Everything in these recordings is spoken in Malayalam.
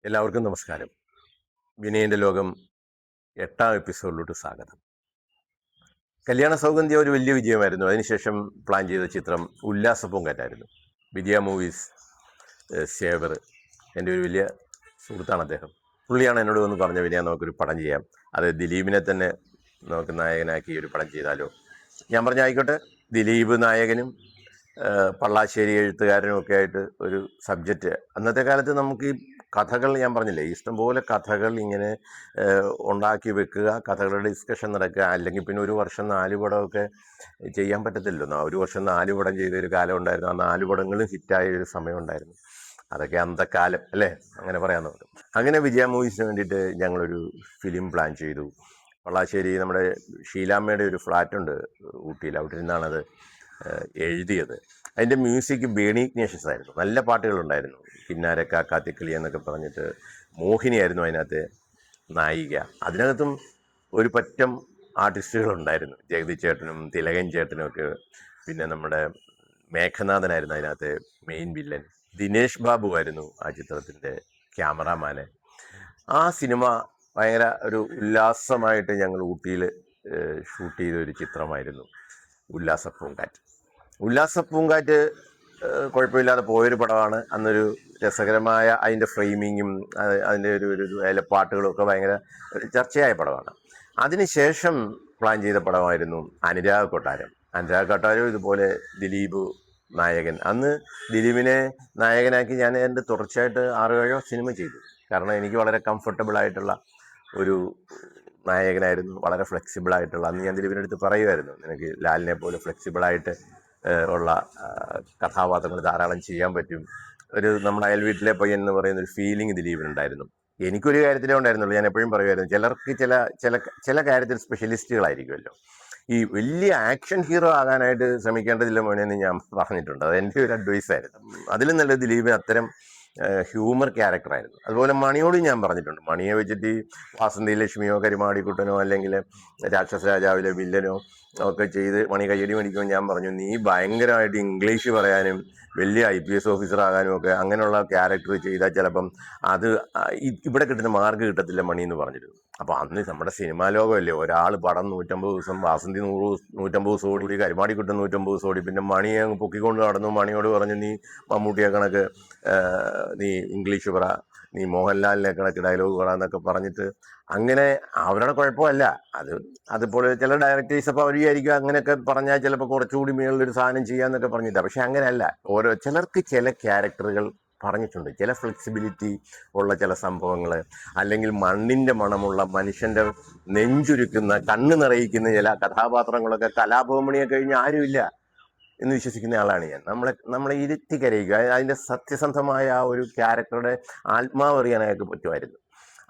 എല്ലാവർക്കും നമസ്കാരം. വിനയന്റെ ലോകം 8ാം എപ്പിസോഡിലോട്ട് സ്വാഗതം. കല്യാണ സൗഗന്ധ്യം ഒരു വലിയ വിജയമായിരുന്നു. അതിനുശേഷം പ്ലാൻ ചെയ്ത ചിത്രം ഉല്ലാസപ്പൂങ്കാറ്റായിരുന്നു. വിജയ മൂവീസ് സേവർ, എൻ്റെ ഒരു വലിയ സുഹൃത്താണ് അദ്ദേഹം. പുള്ളിയാണ് എന്നോട് വന്ന് പറഞ്ഞ, വിനയ നമുക്കൊരു പടം ചെയ്യാം, അത് ദിലീപിനെ തന്നെ നമുക്ക് നായകനാക്കി ഒരു പടം ചെയ്താലോ. ഞാൻ പറഞ്ഞ ആയിക്കോട്ടെ. ദിലീപ് നായകനും പള്ളാശ്ശേരി എഴുത്തുകാരനും ഒക്കെ ആയിട്ട് ഒരു സബ്ജക്റ്റ്. അന്നത്തെ കാലത്ത് നമുക്ക് ഈ കഥകൾ, ഞാൻ പറഞ്ഞില്ലേ, ഇഷ്ടംപോലെ കഥകൾ ഇങ്ങനെ ഉണ്ടാക്കി വെക്കുക, കഥകളുടെ ഡിസ്കഷൻ നടക്കുക. അല്ലെങ്കിൽ പിന്നെ ഒരു വർഷം 4 പടമൊക്കെ ചെയ്യാൻ പറ്റത്തില്ലല്ലോ. ഒരു വർഷം 4 പടം ചെയ്തൊരു കാലം ഉണ്ടായിരുന്നു. ആ 4 പടങ്ങളും ഹിറ്റായ ഒരു സമയം ഉണ്ടായിരുന്നു. അതൊക്കെ അന്നത്തെ കാലം അല്ലേ, അങ്ങനെ പറയാൻ നോക്കും. അങ്ങനെ വിജയ മൂവീസിന് വേണ്ടിയിട്ട് ഞങ്ങളൊരു ഫിലിം പ്ലാൻ ചെയ്തു. പള്ളാശ്ശേരി നമ്മുടെ ഷീലാമ്മയുടെ ഒരു ഫ്ലാറ്റുണ്ട് ഊട്ടിയിൽ, അവിടെ നിന്നാണത് എഴുതിയത്. അതിൻ്റെ മ്യൂസിക് ബേണി ഇഗ്നേഷ്യസ് ആയിരുന്നു. നല്ല പാട്ടുകളുണ്ടായിരുന്നു. കിന്നാരക്ക, കാത്തിക്കിളി എന്നൊക്കെ പറഞ്ഞിട്ട് മോഹിനിയായിരുന്നു അതിനകത്ത് നായിക. അതിനകത്തും ഒരു പറ്റം ആർട്ടിസ്റ്റുകളുണ്ടായിരുന്നു. ജഗതി ചേട്ടനും തിലകൻ ചേട്ടനും ഒക്കെ. പിന്നെ നമ്മുടെ മേഘനാഥനായിരുന്നു അതിനകത്ത് മെയിൻ വില്ലൻ. ദിനേശ് ബാബു ആയിരുന്നു ആ ചിത്രത്തിൻ്റെ ക്യാമറാമാന്. ആ സിനിമ ഭയങ്കര ഒരു ഉല്ലാസമായിട്ട് ഞങ്ങൾ ഊട്ടിയിൽ ഷൂട്ട് ചെയ്ത ഒരു ചിത്രമായിരുന്നു ഉല്ലാസപ്പൂങ്കാറ്റ്. ഉല്ലാസപ്പൂങ്കാറ്റ് കുഴപ്പമില്ലാതെ പോയൊരു പടമാണ്. അന്നൊരു രസകരമായ അതിൻ്റെ ഫ്രെയിമിങ്ങും അതിൻ്റെ ഒരു അതിലെ പാട്ടുകളും ഒക്കെ ഭയങ്കര ചർച്ചയായ പടമാണ്. അതിനുശേഷം പ്ലാൻ ചെയ്ത പടമായിരുന്നു അനുരാഗ് കൊട്ടാരം. അനുരാഗ് കൊട്ടാരം ഇതുപോലെ ദിലീപ് നായകൻ. അന്ന് ദിലീപിനെ നായകനാക്കി ഞാൻ എൻ്റെ തുടർച്ചയായിട്ട് 6-7 സിനിമ ചെയ്തു. കാരണം എനിക്ക് വളരെ കംഫർട്ടബിൾ ആയിട്ടുള്ള ഒരു നായകനായിരുന്നു, വളരെ ഫ്ലെക്സിബിൾ ആയിട്ടുള്ള. അന്ന് ഞാൻ ദിലീപിൻ്റെ അടുത്ത് പറയുമായിരുന്നു, നിനക്ക് ലാലിനെ പോലെ ഫ്ലെക്സിബിളായിട്ട് ഉള്ള കഥാപാത്രങ്ങൾ ധാരാളം ചെയ്യാൻ പറ്റും. ഒരു നമ്മുടെ അയൽവീട്ടിലെ പയ്യൻ എന്ന് പറയുന്ന ഒരു ഫീലിംഗ് ദിലീപിനുണ്ടായിരുന്നു. എനിക്കൊരു കാര്യത്തിലേ ഉണ്ടായിരുന്നുള്ളൂ. ഞാൻ എപ്പോഴും പറയുമായിരുന്നു, ചിലർക്ക് ചില കാര്യത്തിൽ സ്പെഷ്യലിസ്റ്റുകളായിരിക്കുമല്ലോ. ഈ വലിയ ആക്ഷൻ ഹീറോ ആകാനായിട്ട് ശ്രമിക്കേണ്ടതില്ല മോനെ എന്ന് ഞാൻ പറഞ്ഞിട്ടുണ്ട്. അത് എൻ്റെ ഒരു അഡ്വൈസായിരുന്നു. അതിലും നല്ല ദിലീപിന് അത്തരം ഹ്യൂമർ ക്യാരക്ടറായിരുന്നു. അതുപോലെ മണിയോടും ഞാൻ പറഞ്ഞിട്ടുണ്ട്. മണിയെ വെച്ചിട്ട് ഈ വാസന്തി ലക്ഷ്മിയോ കരിമാടിക്കുട്ടനോ അല്ലെങ്കിൽ രാക്ഷസ രാജാവിലെ വില്ലനോ ഒക്കെ ചെയ്ത് മണി കയ്യടി മേടിക്കുമ്പോൾ ഞാൻ പറഞ്ഞു, നീ ഭയങ്കരമായിട്ട് ഇംഗ്ലീഷ് പറയാനും വലിയ IPS ഓഫീസർ ആകാനും ഒക്കെ അങ്ങനെയുള്ള ക്യാരക്ടർ ചെയ്താൽ ചിലപ്പം അത് ഇവിടെ കിട്ടുന്ന മാർക്ക് കിട്ടത്തില്ല മണി എന്ന് പറഞ്ഞിരുന്നു. അപ്പോൾ അന്ന് നമ്മുടെ സിനിമാ ലോകമല്ലേ, ഒരാൾ പടം 150 ദിവസം, വാസന്തി 150 ദിവസം ഓടി, കരിമാടിക്കുട്ടൻ 150 ദിവസം ഓടി. പിന്നെ മണിയെ അങ്ങ് പൊക്കിക്കൊണ്ട് നടന്നു. മണിയോട് പറഞ്ഞു, നീ മമ്മൂട്ടിയെ കണക്ക് നീ ഇംഗ്ലീഷ് പറ, നീ മോഹൻലാലിനെ കണക്ക് ഡയലോഗ് പറ എന്നൊക്കെ പറഞ്ഞിട്ട്. അങ്ങനെ അവരുടെ കുഴപ്പമല്ല അതുപോലെ ചില ഡയറക്ടേഴ്സ് അപ്പോൾ അവർ വിചാരിക്കും അങ്ങനെയൊക്കെ പറഞ്ഞാൽ ചിലപ്പോൾ കുറച്ചുകൂടി മേളിലൊരു സാധനം ചെയ്യാന്നൊക്കെ പറഞ്ഞിട്ടാണ്. പക്ഷെ അങ്ങനെയല്ല. ചിലർക്ക് ചില ക്യാരക്ടറുകൾ പറഞ്ഞിട്ടുണ്ട്, ചില ഫ്ലെക്സിബിലിറ്റി ഉള്ള ചില സംഭവങ്ങൾ, അല്ലെങ്കിൽ മണ്ണിൻ്റെ മണമുള്ള മനുഷ്യൻ്റെ നെഞ്ചുരുക്കുന്ന കണ്ണ് നിറയിക്കുന്ന ചില കഥാപാത്രങ്ങളൊക്കെ കലാഭവമണിയെ കഴിഞ്ഞ് ആരുമില്ല എന്ന് വിശ്വസിക്കുന്ന ആളാണ് ഞാൻ. നമ്മളെ ഇരുത്തി കരയിക്കുക, അതിൻ്റെ സത്യസന്ധമായ ആ ഒരു ക്യാരക്ടറുടെ ആത്മാവ് അറിയാൻ അയാൾക്ക് പറ്റുമായിരുന്നു.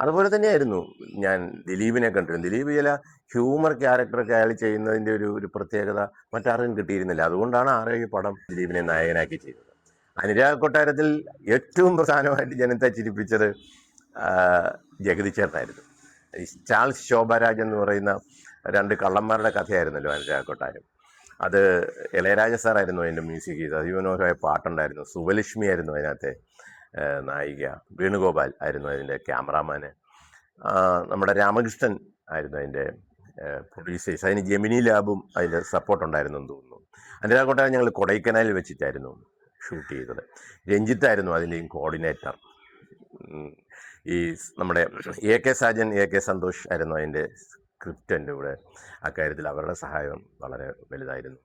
അതുപോലെ തന്നെയായിരുന്നു ഞാൻ ദിലീപിനെ കണ്ടിരുന്നു. ദിലീപ് ചില ഹ്യൂമർ ക്യാരക്ടറൊക്കെ അയാൾ ചെയ്യുന്നതിൻ്റെ ഒരു പ്രത്യേകത മറ്റാർക്കും കിട്ടിയിരുന്നില്ല. അതുകൊണ്ടാണ് 6-7 പടം ദിലീപിനെ നായകനാക്കി ചെയ്തത്. അനുരാഗ് കൊട്ടാരത്തിൽ ഏറ്റവും പ്രധാനമായിട്ട് ജനത്തെ ചിരിപ്പിച്ചത് ജഗതി ചേട്ടനായിരുന്നു. ചാൾസ് ശോഭരാജ് എന്ന് പറയുന്ന 2 കള്ളന്മാരുടെ കഥയായിരുന്നല്ലോ അനുരാഗ് കൊട്ടാരം. അത് ഇളയരാജ സാറായിരുന്നു അതിൻ്റെ മ്യൂസിക് ചെയ്തത്. അതിമനോഹരമായ പാട്ടുണ്ടായിരുന്നു. സുവലക്ഷ്മി ആയിരുന്നു അതിനകത്തെ നായിക. വേണുഗോപാൽ ആയിരുന്നു അതിൻ്റെ ക്യാമറാമാന്. നമ്മുടെ രാമകൃഷ്ണൻ ആയിരുന്നു അതിൻ്റെ പ്രൊഡ്യൂസേഴ്സ്. അതിന് ജെമിനി ലാബും അതിൻ്റെ സപ്പോർട്ടുണ്ടായിരുന്നു എന്ന് തോന്നുന്നു. അനുരാഗ് കൊട്ടാരം ഞങ്ങൾ കൊടൈക്കനാലിൽ വെച്ചിട്ടായിരുന്നു ഷൂട്ട് ചെയ്തത്. രഞ്ജിത്തായിരുന്നു അതിൻ്റെയും കോർഡിനേറ്റർ. ഈ നമ്മുടെ AK സാജൻ, AK സന്തോഷ് ആയിരുന്നു അതിൻ്റെ സ്ക്രിപ്റ്റിൻ്റെ കൂടെ. അക്കാര്യത്തിൽ അവരുടെ സഹായം വളരെ വലുതായിരുന്നു.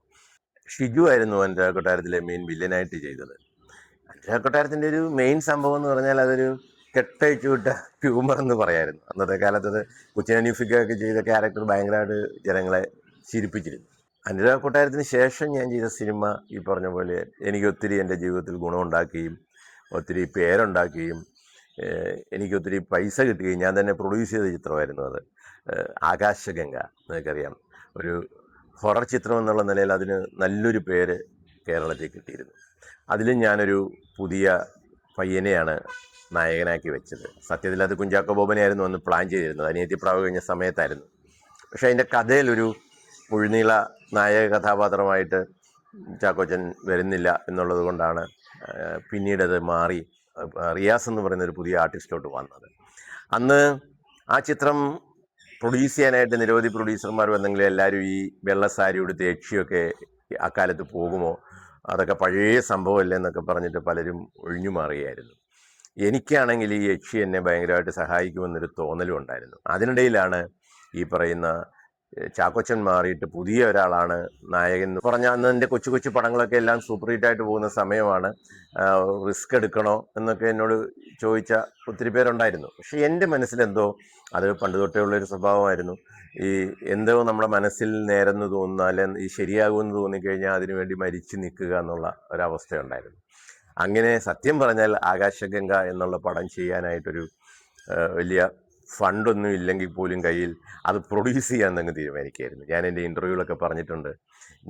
ഷിജു ആയിരുന്നു അനുരാഗ് കൊട്ടാരത്തിലെ മെയിൻ വില്ലനായിട്ട് ചെയ്തത്. അനുരാഗ് കൊട്ടാരത്തിൻ്റെ ഒരു മെയിൻ സംഭവം എന്ന് പറഞ്ഞാൽ അതൊരു കെട്ടഴിച്ചു വിട്ട ഹ്യൂമർ എന്ന് പറയായിരുന്നു. അന്നത്തെ കാലത്ത് കൊച്ചിനനീഫിക്കൊക്കെ ചെയ്ത ക്യാരക്ടർ ഭയങ്കരമായിട്ട് ജനങ്ങളെ ചിരിപ്പിച്ചിരുന്നു. അനുരാഗ് കൊട്ടാരത്തിന് ശേഷം ഞാൻ ചെയ്ത സിനിമ ഈ പറഞ്ഞ പോലെ എനിക്കൊത്തിരി എൻ്റെ ജീവിതത്തിൽ ഗുണമുണ്ടാക്കുകയും ഒത്തിരി പേരുണ്ടാക്കുകയും എനിക്കൊത്തിരി പൈസ കിട്ടുകയും ഞാൻ തന്നെ പ്രൊഡ്യൂസ് ചെയ്ത ചിത്രമായിരുന്നു അത്. ആകാശഗംഗ. നിങ്ങൾക്കറിയാം, ഒരു ഹൊറർ ചിത്രം എന്നുള്ള നിലയിൽ അതിന് നല്ലൊരു പേര് കേരളത്തിൽ കിട്ടിയിരുന്നു. അതിലും ഞാനൊരു പുതിയ പയ്യനെയാണ് നായകനാക്കി വെച്ചത്. സത്യത്തിൽ അത് കുഞ്ചാക്കോ ബോബനെയായിരുന്നു അന്ന് പ്ലാൻ ചെയ്തിരുന്നത്. അനിയത്തി പ്രാവ് കഴിഞ്ഞ സമയത്തായിരുന്നു. പക്ഷേ അതിൻ്റെ കഥയിലൊരു മുഴുനീള നായക കഥാപാത്രമായിട്ട് ചാക്കോച്ചൻ വരുന്നില്ല എന്നുള്ളത് കൊണ്ടാണ് പിന്നീടത് മാറി റിയാസ് എന്ന് പറയുന്ന ഒരു പുതിയ ആർട്ടിസ്റ്റിലോട്ട് വന്നത്. അന്ന് ആ ചിത്രം പ്രൊഡ്യൂസ് ചെയ്യാനായിട്ട് നിരവധി പ്രൊഡ്യൂസർമാർ വന്നെങ്കിലും എല്ലാവരും ഈ വെള്ള സാരി ഉടുത്ത് യക്ഷിയൊക്കെ അക്കാലത്ത് പോകുമോ, അതൊക്കെ പഴയ സംഭവമല്ലേ എന്നൊക്കെ പറഞ്ഞിട്ട് പലരും ഒഴിഞ്ഞു മാറുകയായിരുന്നു. എനിക്കാണെങ്കിൽ ഈ യക്ഷി എന്നെ ഭയങ്കരമായിട്ട് സഹായിക്കുമെന്നൊരു തോന്നലും ഉണ്ടായിരുന്നു. അതിനിടയിലാണ് ഈ പറയുന്ന ചാക്കോച്ചൻ മാറിയിട്ട് പുതിയ ഒരാളാണ് നായകൻ എന്ന് പറഞ്ഞാൽ അന്ന് എൻ്റെ കൊച്ചു കൊച്ചു പടങ്ങളൊക്കെ എല്ലാം സൂപ്പർ ഹിറ്റായിട്ട് പോകുന്ന സമയമാണ്. റിസ്ക് എടുക്കണോ എന്നൊക്കെ എന്നോട് ചോദിച്ച ഒത്തിരി പേരുണ്ടായിരുന്നു. പക്ഷെ എൻ്റെ മനസ്സിലെന്തോ അത് പണ്ട് തൊട്ടേ ഉള്ളൊരു സ്വഭാവമായിരുന്നു. ഈ എന്തോ നമ്മുടെ മനസ്സിൽ നേരെന്ന് തോന്നുന്നാൽ ഈ ശരിയാകുമെന്ന് തോന്നിക്കഴിഞ്ഞാൽ അതിനുവേണ്ടി മരിച്ചു നിൽക്കുക എന്നുള്ള ഒരവസ്ഥയുണ്ടായിരുന്നു. അങ്ങനെ സത്യം പറഞ്ഞാൽ ആകാശഗംഗ എന്നുള്ള പടം ചെയ്യാനായിട്ടൊരു വലിയ ഫണ്ടൊന്നും ഇല്ലെങ്കിൽ പോലും കയ്യിൽ അത് പ്രൊഡ്യൂസ് ചെയ്യാമെന്നങ്ങ് തീരുമാനിക്കുകയായിരുന്നു. ഞാൻ എൻ്റെ ഇൻ്റർവ്യൂവിലൊക്കെ പറഞ്ഞിട്ടുണ്ട്,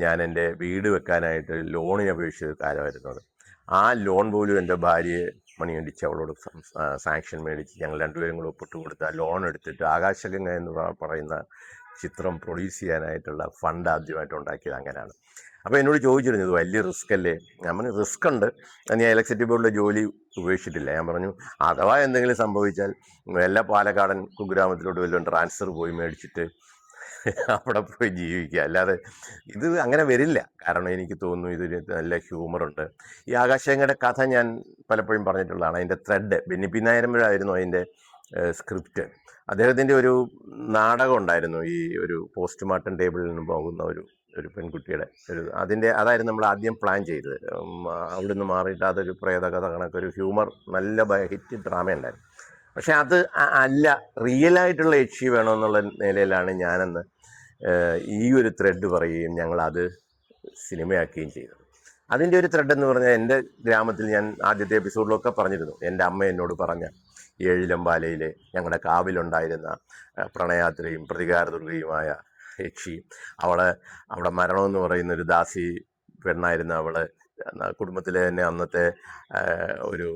ഞാൻ എൻ്റെ വീട് വെക്കാനായിട്ട് ലോണിന് അപേക്ഷിച്ച കാലമായിരുന്നു അത്. ആ ലോൺ പോലും എൻ്റെ ഭാര്യയെ മണിയടിച്ച് അവളോട് സാങ്ഷൻ മേടിച്ച് ഞങ്ങൾ രണ്ടുപേരും കൂടെ ഒപ്പിട്ട് കൊടുത്ത് ആ ലോൺ എടുത്തിട്ട് ആകാശഗംഗ എന്ന് പറയുന്ന ചിത്രം പ്രൊഡ്യൂസ് ചെയ്യാനായിട്ടുള്ള ഫണ്ട് ആദ്യമായിട്ട് ഉണ്ടാക്കിയത് അങ്ങനെയാണ്. അപ്പോൾ എന്നോട് ചോദിച്ചിരുന്നു, ഇത് വലിയ റിസ്ക് അല്ലേ? ഞാൻ പറഞ്ഞു റിസ്ക് ഉണ്ട്, ഞാൻ ഇലക്ട്രിസിറ്റി ബോർഡിലെ ജോലി ഉപേക്ഷിച്ചിട്ടില്ല. ഞാൻ പറഞ്ഞു അഥവാ എന്തെങ്കിലും സംഭവിച്ചാൽ എല്ലാ പാലക്കാടൻ കുഗ്രാമത്തിലോട്ട് വല്ലതും ട്രാൻസ്ഫർ പോയി മേടിച്ചിട്ട് അവിടെ പോയി ജീവിക്കുക, അല്ലാതെ ഇത് അങ്ങനെ വരില്ല. കാരണം എനിക്ക് തോന്നുന്നു ഇതിന് നല്ല ഹ്യൂമറുണ്ട്. ഈ ആകാശഗംഗയുടെ കഥ ഞാൻ പലപ്പോഴും പറഞ്ഞിട്ടുള്ളതാണ്. അതിൻ്റെ ത്രെഡ് ബെന്നി നായരമ്പഴായിരുന്നു അതിൻ്റെ സ്ക്രിപ്റ്റ്. അദ്ദേഹത്തിൻ്റെ ഒരു നാടകം ഉണ്ടായിരുന്നു, ഈ ഒരു പോസ്റ്റ്മോർട്ടം ടേബിളിൽ നിന്ന് പോകുന്ന ഒരു പെൺകുട്ടിയുടെ അതായിരുന്നു നമ്മൾ ആദ്യം പ്ലാൻ ചെയ്തത്. അവിടുന്ന് മാറിയിട്ട് അതൊരു പ്രേതകഥ കണക്കൊരു ഹ്യൂമർ നല്ല ഹിറ്റ് ഡ്രാമ ഉണ്ടായിരുന്നു. പക്ഷെ അത് അല്ല, റിയലായിട്ടുള്ള യക്ഷി വേണമെന്നുള്ള നിലയിലാണ് ഞാനെന്ന് ഈ ഒരു ത്രെഡ് പറയുകയും ഞങ്ങളത് സിനിമയാക്കുകയും ചെയ്തത്. അതിൻ്റെ ഒരു ത്രെഡ് എന്ന് പറഞ്ഞാൽ എൻ്റെ ഗ്രാമത്തിൽ ഞാൻ ആദ്യത്തെ എപ്പിസോഡിലൊക്കെ പറഞ്ഞിരുന്നു, എൻ്റെ അമ്മ എന്നോട് പറഞ്ഞ ഏഴിലമ്പാലയിലെ ഞങ്ങളുടെ കാവിലുണ്ടായിരുന്ന പ്രണയാത്രയും പ്രതികാരദുർഗയുമായ യക്ഷി, അവിടെ മരണമെന്ന് പറയുന്ന ഒരു ദാസി പെണ്ണായിരുന്ന അവള് കുടുംബത്തിലെ തന്നെ അന്നത്തെ ഒരു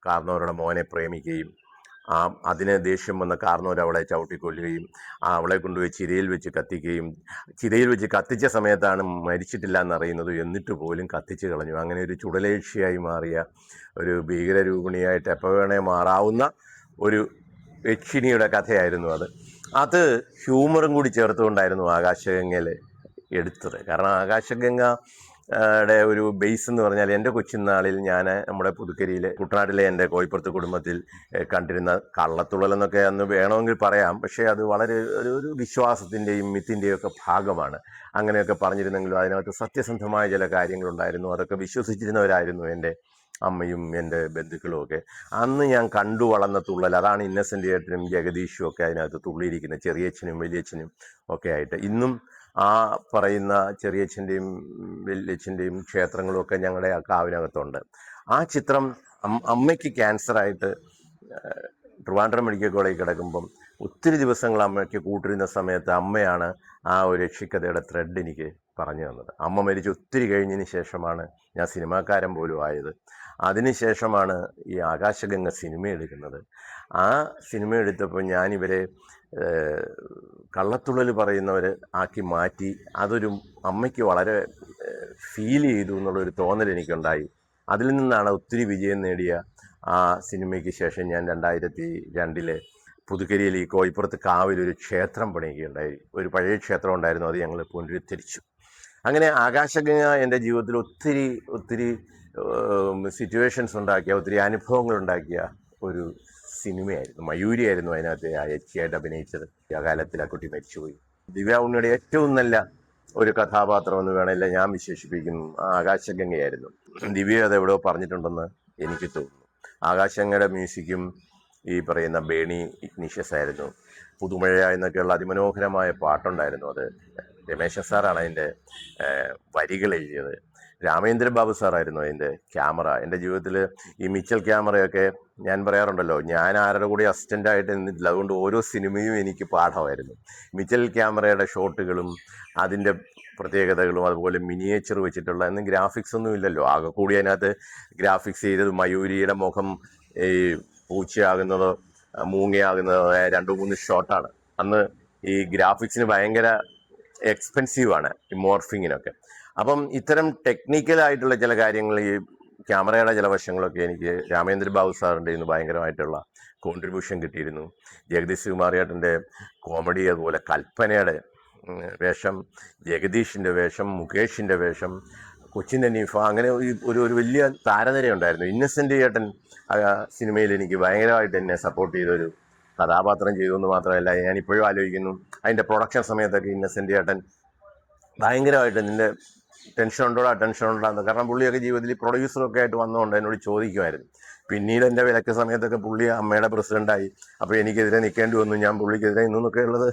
കാർന്നവരുടെ മോനെ പ്രേമിക്കുകയും അതിന് ദേഷ്യം വന്ന കാർന്നവർ അവളെ ചവിട്ടിക്കൊല്ലുകയും അവളെ കൊണ്ടുപോയി ചിതയിൽ വെച്ച് കത്തിക്കുകയും, ചിതയിൽ വെച്ച് കത്തിച്ച സമയത്താണ് മരിച്ചിട്ടില്ല എന്നറിയുന്നത്, എന്നിട്ട് പോലും കത്തിച്ച് കളഞ്ഞു. അങ്ങനെ ഒരു ചുടലേക്ഷിയായി മാറിയ ഒരു ഭീകരരൂപിണിയായിട്ട് എപ്പോൾ വേണേ മാറാവുന്ന ഒരു യക്ഷിണിയുടെ കഥയായിരുന്നു അത് ഹ്യൂമറും കൂടി ചേർത്തുകൊണ്ടായിരുന്നു ആകാശഗംഗയിൽ എടുത്തത്. കാരണം ആകാശഗംഗയുടെ ഒരു ബേസ് എന്ന് പറഞ്ഞാൽ എൻ്റെ കൊച്ചുനാളിൽ ഞാൻ നമ്മുടെ പുതുക്കരിയിൽ കുട്ടനാട്ടിലെ എൻ്റെ കോയിപ്പുറത്ത് കുടുംബത്തിൽ കണ്ടിരുന്ന കള്ളത്തുള്ളൽ എന്നൊക്കെ അന്ന് വേണമെങ്കിൽ പറയാം. പക്ഷേ അത് വളരെ ഒരു വിശ്വാസത്തിൻ്റെയും മിത്തിൻ്റെയും ഒക്കെ ഭാഗമാണ്. അങ്ങനെയൊക്കെ പറഞ്ഞിരുന്നെങ്കിലും അതിനകത്ത് സത്യസന്ധമായ ചില കാര്യങ്ങളുണ്ടായിരുന്നു. അതൊക്കെ വിശ്വസിച്ചിരുന്നവരായിരുന്നു എൻ്റെ അമ്മയും എൻ്റെ ബന്ധുക്കളും ഒക്കെ. അന്ന് ഞാൻ കണ്ടു വളർന്ന തുള്ളൽ അതാണ്. ഇന്നസെൻ്റ് ഏട്ടനും ജഗദീഷും ഒക്കെ അതിനകത്ത് തുള്ളിയിരിക്കുന്നത്, ചെറിയച്ഛനും വലിയച്ഛനും ഒക്കെ ആയിട്ട്. ഇന്നും ആ പറയുന്ന ചെറിയച്ഛൻ്റെയും വലിയച്ഛൻ്റെയും ക്ഷേത്രങ്ങളും ഒക്കെ ഞങ്ങളുടെ ആ കാവിനകത്തുണ്ട്. ആ ചിത്രം അമ്മയ്ക്ക് ക്യാൻസറായിട്ട് ട്രിവാൻഡ്രം മെഡിക്കൽ കോളേജിൽ കിടക്കുമ്പം ഒത്തിരി ദിവസങ്ങൾ അമ്മയ്ക്ക് കൂട്ടിരുന്ന സമയത്ത് അമ്മയാണ് ആ ഒരു യക്ഷിക്കഥയുടെ ത്രെഡ് എനിക്ക് പറഞ്ഞു തന്നത്. അമ്മ മരിച്ച് ഒത്തിരി കഴിഞ്ഞതിന് ശേഷമാണ് ഞാൻ സിനിമാക്കാരൻ പോലും ആയത്. അതിനുശേഷമാണ് ഈ ആകാശഗംഗ സിനിമ എടുക്കുന്നത്. ആ സിനിമ എടുത്തപ്പോൾ ഞാനിവരെ കള്ളത്തുള്ളൽ പറയുന്നവർ ആക്കി മാറ്റി. അതൊരു അമ്മയ്ക്ക് വളരെ ഫീൽ ചെയ്തു എന്നുള്ളൊരു തോന്നൽ എനിക്കുണ്ടായി. അതിൽ നിന്നാണ് ഒത്തിരി വിജയം നേടിയ ആ സിനിമയ്ക്ക് ശേഷം ഞാൻ 2002 പുതുക്കരിയിൽ ഈ കോയിപ്പുറത്ത് കാവിലൊരു ക്ഷേത്രം പണിയുകയുണ്ടായി. ഒരു പഴയ ക്ഷേത്രം ഉണ്ടായിരുന്നു, അത് ഞങ്ങൾ പുനരുദ്ധരിച്ചു. അങ്ങനെ ആകാശഗംഗ എൻ്റെ ജീവിതത്തിൽ ഒത്തിരി സിറ്റുവേഷൻസ് ഉണ്ടാക്കിയ, ഒത്തിരി അനുഭവങ്ങൾ ഉണ്ടാക്കിയ ഒരു സിനിമയായിരുന്നു. മയൂരിയായിരുന്നു അതിനകത്ത് ആ യക്ഷിയായിട്ട് അഭിനയിച്ചത്. ആ കാലത്തിൽ ആ കുട്ടി മരിച്ചുപോയി. ദിവ്യ ഉണ്ണിയുടെ ഏറ്റവും നല്ല ഒരു കഥാപാത്രം എന്ന് വേണമില്ല ഞാൻ വിശേഷിപ്പിക്കുന്നു ആകാശഗംഗയായിരുന്നു. ദിവ്യ അത് എവിടെയോ പറഞ്ഞിട്ടുണ്ടെന്ന് എനിക്ക് തോന്നുന്നു. ആകാശഗംഗയുടെ മ്യൂസിക്കും ഈ പറയുന്ന ബേണി ഇഗ്നീഷ്യസ് ആയിരുന്നു. പുതുമഴ എന്നൊക്കെയുള്ള അതിമനോഹരമായ പാട്ടുണ്ടായിരുന്നു. അത് രമേശൻ സാറാണ് അതിൻ്റെ വരികൾ എഴുതിയത്. രാമേന്ദ്ര ബാബു സാറായിരുന്നു അതിൻ്റെ ക്യാമറ. എൻ്റെ ജീവിതത്തിൽ ഈ മിച്ചൽ ക്യാമറയൊക്കെ ഞാൻ പറയാറുണ്ടല്ലോ, ഞാൻ ആരുടെ കൂടി അസിസ്റ്റൻ്റായിട്ട് നിന്നിട്ടില്ല. അതുകൊണ്ട് ഓരോ സിനിമയും എനിക്ക് പാഠമായിരുന്നു. മിച്ചൽ ക്യാമറയുടെ ഷോട്ടുകളും അതിൻ്റെ പ്രത്യേകതകളും അതുപോലെ മിനിയേച്ചർ വെച്ചിട്ടുള്ള അന്ന് ഗ്രാഫിക്സ് ഒന്നും ഇല്ലല്ലോ. ആകെ കൂടി അതിനകത്ത് ഗ്രാഫിക്സ് ചെയ്തത് മയൂരിയുടെ മുഖം ഈ പൂച്ചയാകുന്നതോ മൂങ്ങയാകുന്നതോ 2-3 ഷോട്ടാണ്. അന്ന് ഈ ഗ്രാഫിക്സിന് ഭയങ്കര എക്സ്പെൻസീവാണ് ഈ മോർഫിങ്ങിനൊക്കെ. അപ്പം ഇത്തരം ടെക്നിക്കലായിട്ടുള്ള ചില കാര്യങ്ങൾ, ഈ ക്യാമറയുടെ ചില വശങ്ങളൊക്കെ എനിക്ക് രാമേന്ദ്ര ബാബു സാറിൻ്റെ ഇന്ന് ഭയങ്കരമായിട്ടുള്ള കോൺട്രിബ്യൂഷൻ കിട്ടിയിരുന്നു. ജഗദീഷ് കുമാറിയേട്ടൻ്റെ കോമഡി, അതുപോലെ കൽപ്പനയുടെ വേഷം, ജഗദീഷിൻ്റെ വേഷം, മുകേഷിൻ്റെ വേഷം, കൊച്ചിൻ ഹനീഫ, അങ്ങനെ ഒരു വലിയ താരനിരയുണ്ടായിരുന്നു. ഇന്നസെൻ്റ് ചേട്ടൻ സിനിമയിൽ എനിക്ക് ഭയങ്കരമായിട്ട് എന്നെ സപ്പോർട്ട് ചെയ്തൊരു കഥാപാത്രം ചെയ്തു എന്ന് മാത്രമല്ല, ഞാനിപ്പോഴും ആലോചിക്കുന്നു അതിൻ്റെ പ്രൊഡക്ഷൻ സമയത്തൊക്കെ ഇന്നസെൻ്റ് ചേട്ടൻ ഭയങ്കരമായിട്ട് നിൻ്റെ ടെൻഷൻ ഉണ്ടോന്ന്. കാരണം പുള്ളിയൊക്കെ ജീവിതത്തിൽ പ്രൊഡ്യൂസറൊക്കെ ആയിട്ട് വന്നുകൊണ്ട് എന്നോട് ചോദിക്കുമായിരുന്നു. പിന്നീട് എൻ്റെ വിലക്ക് സമയത്തൊക്കെ പുള്ളി അമ്മയുടെ പ്രസിഡൻ്റായി. അപ്പോൾ എനിക്കെതിരെ നിൽക്കേണ്ടി വന്നു, ഞാൻ പുള്ളിക്കെതിരെ നിന്നൊക്കെ ഉള്ളത്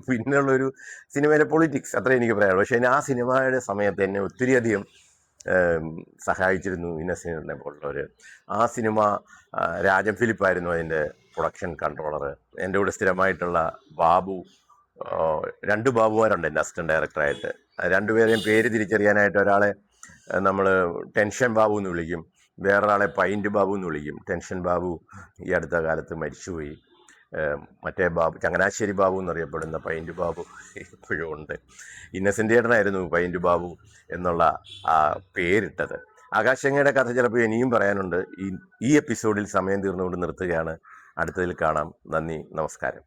പിന്നെയുള്ളൊരു സിനിമയിലെ പൊളിറ്റിക്സ്, അത്രേ എനിക്ക് പറയാനുള്ളൂ. പക്ഷേ ആ സിനിമയുടെ സമയത്ത് എന്നെ ഒത്തിരിയധികം സഹായിച്ചിരുന്നു ഇന്നസെൻ്റിനെ പോലുള്ളവർ. ആ സിനിമ രാജൻ ഫിലിപ്പായിരുന്നു അതിൻ്റെ പ്രൊഡക്ഷൻ കൺട്രോളർ. എൻ്റെ കൂടെ സ്ഥിരമായിട്ടുള്ള ബാബു, 2 ബാബുമാരുണ്ട് എൻ്റെ അസിസ്റ്റന്റ് ഡയറക്ടറായിട്ട്. രണ്ടുപേരെയും പേര് തിരിച്ചറിയാനായിട്ട് ഒരാളെ നമ്മൾ ടെൻഷൻ ബാബു എന്ന് വിളിക്കും, വേറൊരാളെ പൈൻറ്റ് ബാബു എന്ന് വിളിക്കും. ടെൻഷൻ ബാബു ഈ അടുത്ത കാലത്ത് മരിച്ചുപോയി. മറ്റേ ബാബു, ചങ്ങനാശ്ശേരി ബാബു എന്നറിയപ്പെടുന്ന പൈൻറ്റ് ബാബു ഇപ്പോഴും ഉണ്ട്. ഇന്നസെൻ്റ് ചേട്ടനായിരുന്നു പൈൻറ്റ് ബാബു എന്നുള്ള ആ പേരിട്ടത്. ആകാശങ്ങയുടെ കഥ ചിലപ്പോൾ ഇനിയും പറയാനുണ്ട്. ഈ എപ്പിസോഡിൽ സമയം തീർന്നുകൊണ്ട് നിർത്തുകയാണ്. അടുത്തതിൽ കാണാം. നന്ദി, നമസ്കാരം.